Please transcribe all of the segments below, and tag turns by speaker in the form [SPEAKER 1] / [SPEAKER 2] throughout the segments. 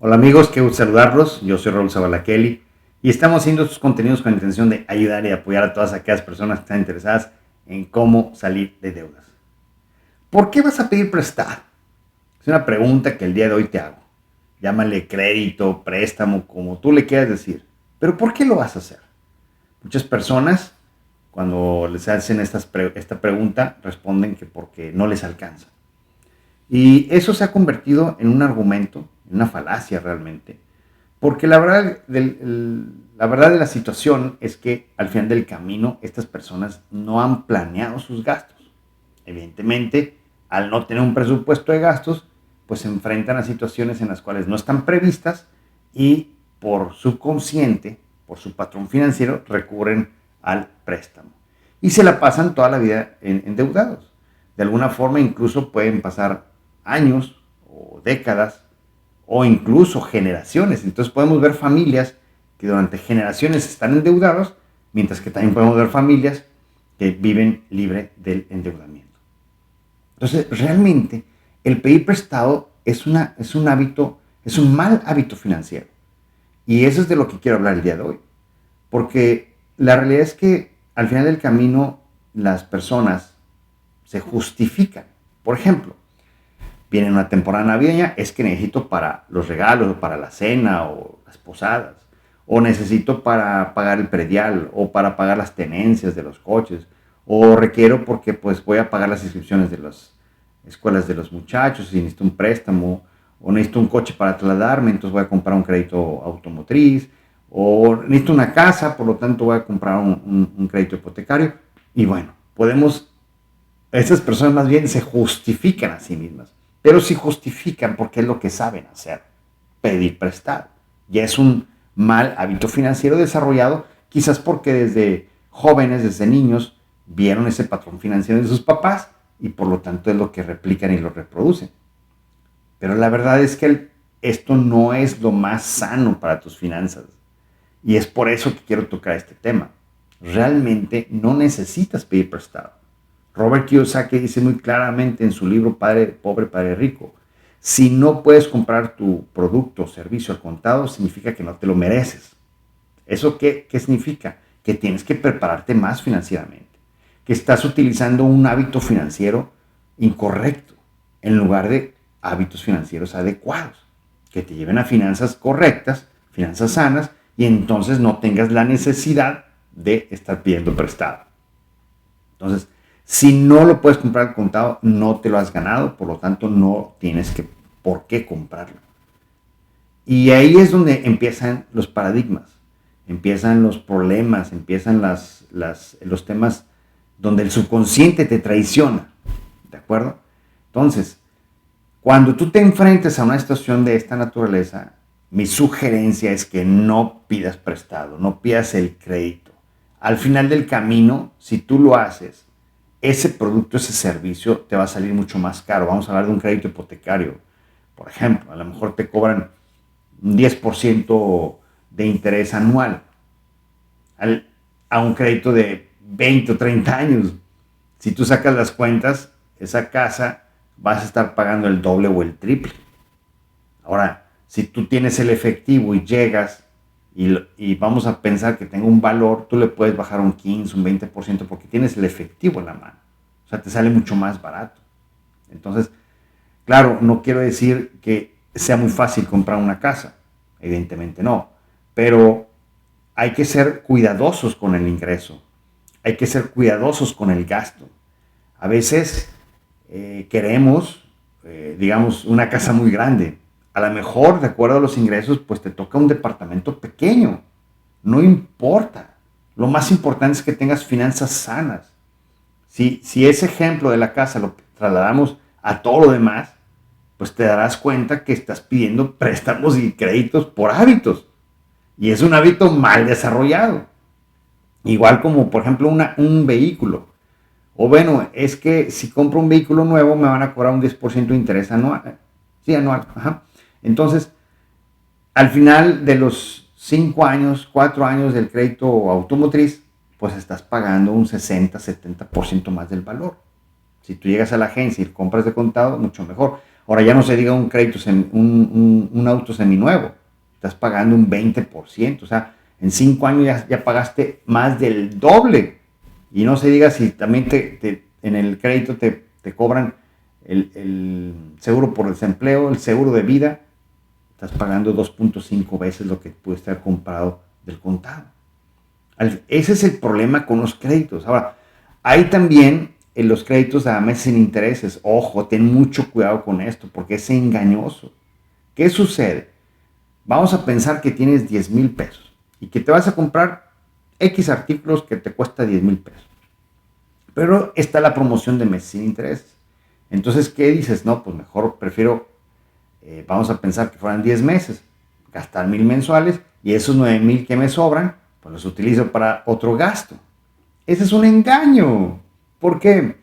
[SPEAKER 1] Hola amigos, qué gusto saludarlos. Yo soy Raúl Zavala Kelly y estamos haciendo estos contenidos con la intención de ayudar y apoyar a todas aquellas personas que están interesadas en cómo salir de deudas. ¿Por qué vas a pedir prestado? Es una pregunta que el día de hoy te hago. Llámale crédito, préstamo, como tú le quieras decir. Pero ¿por qué lo vas a hacer? Muchas personas, cuando les hacen esta pregunta, responden que porque no les alcanza. Y eso se ha convertido en un argumento, en una falacia realmente, porque la verdad de la situación es que al final del camino estas personas no han planeado sus gastos. Evidentemente, al no tener un presupuesto de gastos, pues se enfrentan a situaciones en las cuales no están previstas y por subconsciente, por su patrón financiero, recurren al préstamo. Y se la pasan toda la vida endeudados. De alguna forma incluso pueden pasar años o décadas o incluso generaciones. Entonces podemos ver familias que durante generaciones están endeudados, mientras que también podemos ver familias que viven libre del endeudamiento. Entonces, realmente, el pedir prestado es un hábito, es un mal hábito financiero. Y eso es de lo que quiero hablar el día de hoy. Porque la realidad es que al final del camino las personas se justifican. Por ejemplo, viene una temporada navideña, es que necesito para los regalos, o para la cena, o las posadas, o necesito para pagar el predial, o para pagar las tenencias de los coches, o requiero porque pues voy a pagar las inscripciones de las escuelas de los muchachos, y necesito un préstamo, o necesito un coche para trasladarme, entonces voy a comprar un crédito automotriz, o necesito una casa, por lo tanto voy a comprar un crédito hipotecario, y bueno, estas personas más bien se justifican a sí mismas, pero sí justifican porque es lo que saben hacer, pedir prestado. Ya es un mal hábito financiero desarrollado, quizás porque desde jóvenes, desde niños, vieron ese patrón financiero de sus papás y por lo tanto es lo que replican y lo reproducen. Pero la verdad es que esto no es lo más sano para tus finanzas. Y es por eso que quiero tocar este tema. Realmente no necesitas pedir prestado. Robert Kiyosaki dice muy claramente en su libro Padre Pobre, Padre Rico, si no puedes comprar tu producto o servicio al contado, significa que no te lo mereces. ¿Eso qué significa? Que tienes que prepararte más financieramente, que estás utilizando un hábito financiero incorrecto en lugar de hábitos financieros adecuados, que te lleven a finanzas correctas, finanzas sanas, y entonces no tengas la necesidad de estar pidiendo prestado. Entonces, si no lo puedes comprar al contado, no te lo has ganado, por lo tanto no tienes por qué comprarlo. Y ahí es donde empiezan los paradigmas, empiezan los problemas, empiezan los temas donde el subconsciente te traiciona, ¿de acuerdo? Entonces, cuando tú te enfrentes a una situación de esta naturaleza, mi sugerencia es que no pidas prestado, no pidas el crédito. Al final del camino, si tú lo haces, ese producto, ese servicio te va a salir mucho más caro. Vamos a hablar de un crédito hipotecario. Por ejemplo, a lo mejor te cobran un 10% de interés anual a un crédito de 20 o 30 años. Si tú sacas las cuentas, esa casa vas a estar pagando el doble o el triple. Ahora, si tú tienes el efectivo y llegas y vamos a pensar que tenga un valor, tú le puedes bajar un 15, un 20% porque tienes el efectivo en la mano. O sea, te sale mucho más barato. Entonces, claro, no quiero decir que sea muy fácil comprar una casa. Evidentemente no. Pero hay que ser cuidadosos con el ingreso. Hay que ser cuidadosos con el gasto. A veces queremos, digamos, una casa muy grande. A lo mejor, de acuerdo a los ingresos, pues te toca un departamento pequeño. No importa. Lo más importante es que tengas finanzas sanas. Si ese ejemplo de la casa lo trasladamos a todo lo demás, pues te darás cuenta que estás pidiendo préstamos y créditos por hábitos. Y es un hábito mal desarrollado. Igual como, por ejemplo, un vehículo. O bueno, es que si compro un vehículo nuevo me van a cobrar un 10% de interés anual. Sí, anual. Ajá. Entonces, al final de los 5 años, 4 años del crédito automotriz, pues estás pagando un 60, 70% más del valor. Si tú llegas a la agencia y compras de contado, mucho mejor. Ahora ya no se diga un crédito, un auto seminuevo, estás pagando un 20%, o sea, en 5 años ya pagaste más del doble. Y no se diga si también en el crédito te cobran el seguro por desempleo, el seguro de vida, estás pagando 2.5 veces lo que pudiste haber comprado del contado. Ese es el problema con los créditos. Ahora, hay también en los créditos a meses sin intereses. Ojo, ten mucho cuidado con esto porque es engañoso. ¿Qué sucede? Vamos a pensar que tienes 10,000 pesos y que te vas a comprar X artículos que te cuesta 10,000 pesos. Pero está la promoción de meses sin intereses. Entonces, ¿qué dices? No, pues mejor prefiero, vamos a pensar que fueran 10 meses, gastar 1,000 mensuales y esos 9,000 que me sobran, pues los utilizo para otro gasto. Ese es un engaño. ¿Por qué?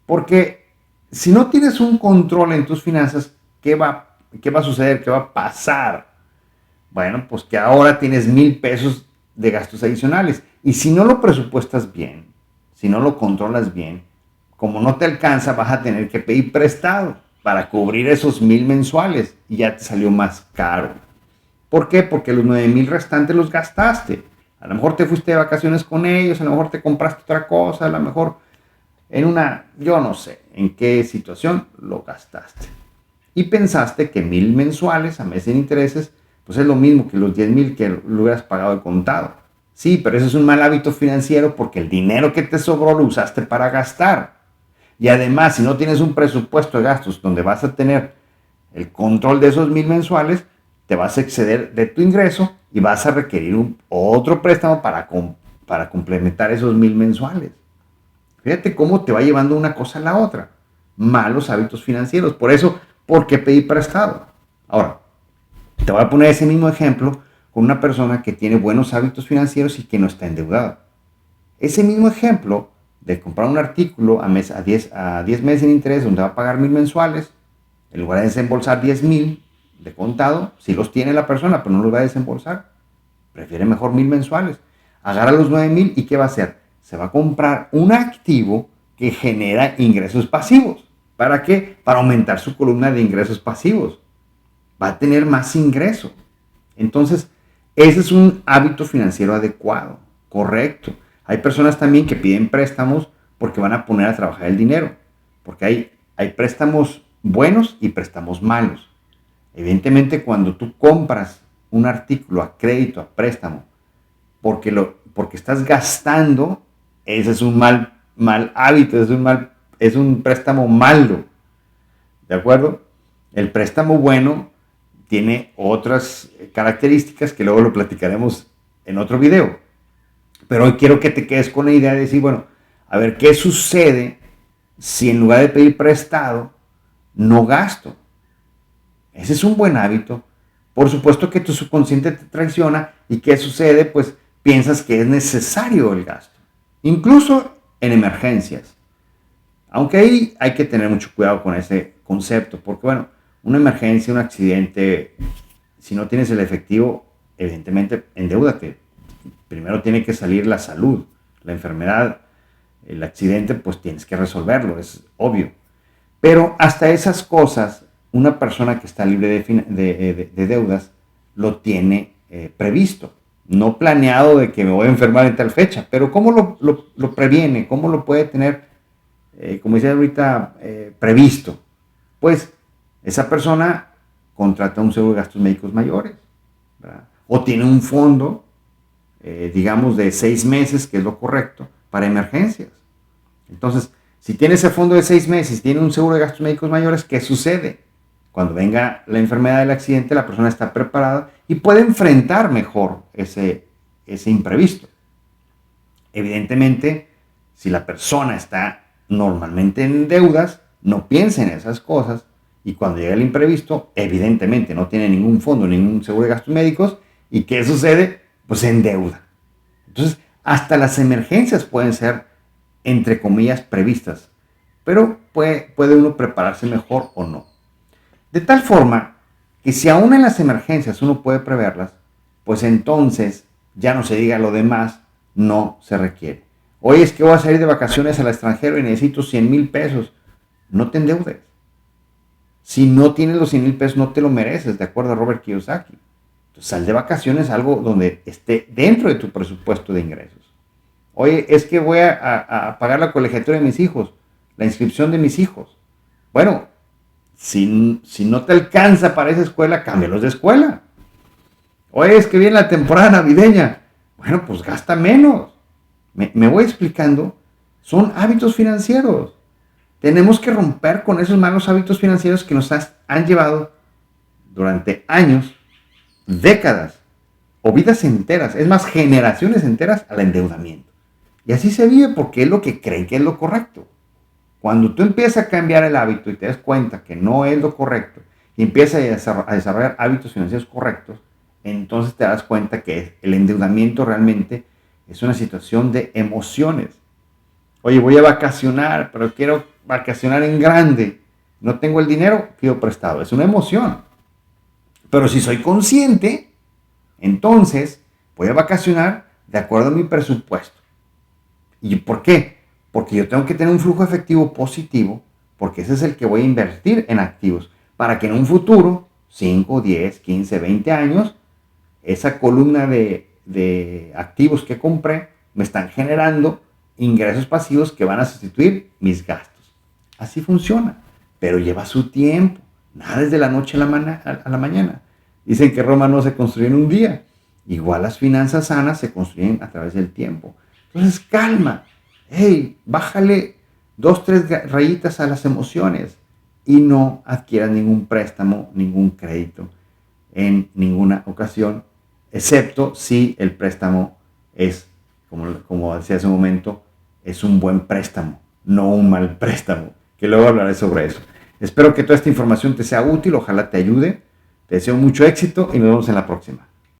[SPEAKER 1] Porque si no tienes un control en tus finanzas, qué va a suceder? ¿Qué va a pasar? Bueno, pues que ahora tienes 1,000 pesos de gastos adicionales. Y si no lo presupuestas bien, si no lo controlas bien, como no te alcanza, vas a tener que pedir prestado para cubrir esos 1,000 mensuales y ya te salió más caro. ¿Por qué? Porque los 9,000 restantes los gastaste. A lo mejor te fuiste de vacaciones con ellos, a lo mejor te compraste otra cosa, a lo mejor yo no sé en qué situación lo gastaste. Y pensaste que 1,000 mensuales a mes sin intereses, pues es lo mismo que los 10,000 que lo hubieras pagado de contado. Sí, pero eso es un mal hábito financiero porque el dinero que te sobró lo usaste para gastar. Y además, si no tienes un presupuesto de gastos donde vas a tener el control de esos 1,000 mensuales, te vas a exceder de tu ingreso y vas a requerir otro préstamo para complementar esos 1,000 mensuales. Fíjate cómo te va llevando una cosa a la otra. Malos hábitos financieros. Por eso, ¿por qué pedir prestado? Ahora, te voy a poner ese mismo ejemplo con una persona que tiene buenos hábitos financieros y que no está endeudada. Ese mismo ejemplo de comprar un artículo a 10 meses sin interés donde va a pagar 1,000 mensuales, en lugar de desembolsar 10,000 de contado, si los tiene la persona, pero no los va a desembolsar, prefiere mejor 1,000 mensuales. Agarra los 9,000 y ¿qué va a hacer? Se va a comprar un activo que genera ingresos pasivos. ¿Para qué? Para aumentar su columna de ingresos pasivos. Va a tener más ingreso. Entonces, ese es un hábito financiero adecuado, correcto. Hay personas también que piden préstamos porque van a poner a trabajar el dinero. Porque hay préstamos buenos y préstamos malos. Evidentemente, cuando tú compras un artículo a crédito, a préstamo, porque estás gastando, ese es un mal hábito, es un préstamo malo. ¿De acuerdo? El préstamo bueno tiene otras características que luego lo platicaremos en otro video. Pero hoy quiero que te quedes con la idea de decir, bueno, a ver, ¿qué sucede si en lugar de pedir prestado, no gasto? Ese es un buen hábito. Por supuesto que tu subconsciente te traiciona y ¿qué sucede? Pues piensas que es necesario el gasto. Incluso en emergencias. Aunque ahí hay que tener mucho cuidado con ese concepto, porque bueno, una emergencia, un accidente, si no tienes el efectivo, evidentemente endeúdate. Primero tiene que salir la salud, la enfermedad, el accidente, pues tienes que resolverlo, es obvio. Pero hasta esas cosas, una persona que está libre de deudas lo tiene previsto. No planeado de que me voy a enfermar en tal fecha, pero ¿cómo lo previene? ¿Cómo lo puede tener, como decía ahorita, previsto? Pues esa persona contrata un seguro de gastos médicos mayores, ¿verdad? O tiene un fondo, digamos, de 6 meses, que es lo correcto, para emergencias. Entonces, si tiene ese fondo de 6 meses, tiene un seguro de gastos médicos mayores, ¿qué sucede? Cuando venga la enfermedad del accidente, la persona está preparada y puede enfrentar mejor ese imprevisto. Evidentemente, si la persona está normalmente en deudas, no piensa en esas cosas y cuando llega el imprevisto, evidentemente no tiene ningún fondo, ningún seguro de gastos médicos y ¿qué sucede? Pues se endeuda. Entonces, hasta las emergencias pueden ser, entre comillas, previstas, pero puede uno prepararse mejor o no. De tal forma que si aún en las emergencias uno puede preverlas, pues entonces ya no se diga lo demás, no se requiere. Oye, es que voy a salir de vacaciones al extranjero y necesito 100,000 pesos. No te endeudes. Si no tienes los 100,000 pesos, no te lo mereces, de acuerdo a Robert Kiyosaki. Entonces, sal de vacaciones, algo donde esté dentro de tu presupuesto de ingresos. Oye, es que voy a pagar la colegiatura de mis hijos, la inscripción de mis hijos. Bueno, si no te alcanza para esa escuela, cámbialos de escuela. Oye, es que viene la temporada navideña. Bueno, pues gasta menos. Me voy explicando. Son hábitos financieros. Tenemos que romper con esos malos hábitos financieros que nos han llevado durante años, décadas o vidas enteras, es más, generaciones enteras al endeudamiento. Y así se vive porque es lo que creen que es lo correcto. Cuando tú empiezas a cambiar el hábito y te das cuenta que no es lo correcto y empiezas a desarrollar hábitos financieros correctos, entonces te das cuenta que el endeudamiento realmente es una situación de emociones. Oye, voy a vacacionar, pero quiero vacacionar en grande. No tengo el dinero, pido prestado. Es una emoción. Pero si soy consciente, entonces voy a vacacionar de acuerdo a mi presupuesto. ¿Y por qué? Porque yo tengo que tener un flujo efectivo positivo, porque ese es el que voy a invertir en activos, para que en un futuro, 5, 10, 15, 20 años, esa columna de activos que compré me están generando ingresos pasivos que van a sustituir mis gastos. Así funciona, pero lleva su tiempo. Nada es de la noche a la mañana. Dicen que Roma no se construye en un día. Igual las finanzas sanas se construyen a través del tiempo. Entonces, calma. Hey, bájale 2, 3 rayitas a las emociones y no adquieras ningún préstamo, ningún crédito en ninguna ocasión, excepto si el préstamo es, como decía hace un momento, es un buen préstamo, no un mal préstamo, que luego hablaré sobre eso. Espero que toda esta información te sea útil, ojalá te ayude. Te deseo mucho éxito y nos vemos en la próxima.